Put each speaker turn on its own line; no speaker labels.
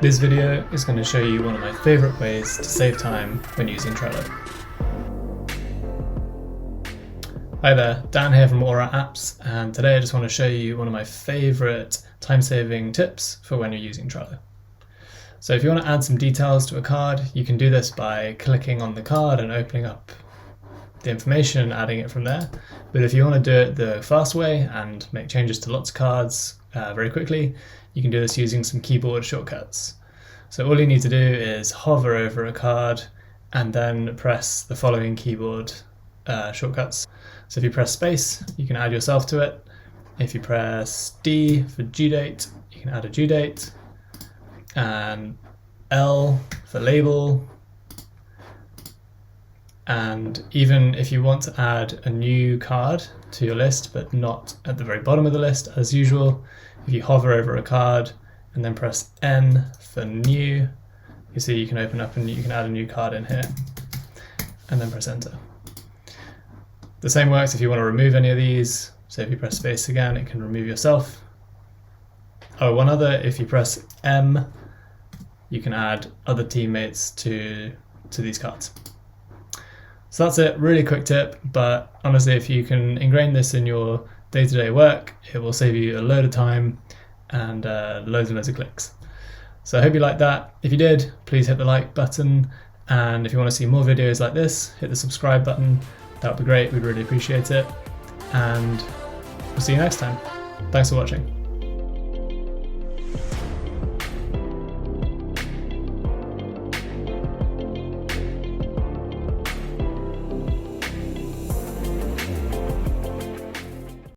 This video is going to show you one of my favourite ways to save time when using Trello. Hi there, Dan here from Aura Apps, and today I just want to show you one of my favourite time-saving tips for when you're using Trello. So if you want to add some details to a card, you can do this by clicking on the card and opening up the information and adding it from there. But if you want to do it the fast way and make changes to lots of cards very quickly, you can do this using some keyboard shortcuts. So all you need to do is hover over a card and then press the following keyboard shortcuts. So if you press space, you can add yourself to it. If you press D for due date, you can add a due date, and L for label. And even if you want to add a new card to your list, but not at the very bottom of the list as usual, if you hover over a card and then press N for new, you see you can open up and you can add a new card in here and then press enter. The same works if you want to remove any of these. So if you press space again, it can remove yourself. Oh, one other, if you press M, you can add other teammates to these cards. So that's it, really quick tip, but honestly, if you can ingrain this in your day-to-day work, it will save you a load of time and loads and loads of clicks. So I hope you liked that. If you did, please hit the like button, and if you want to see more videos like this, hit the subscribe button. That would be great, we'd really appreciate it, and we'll see you next time. Thanks for watching.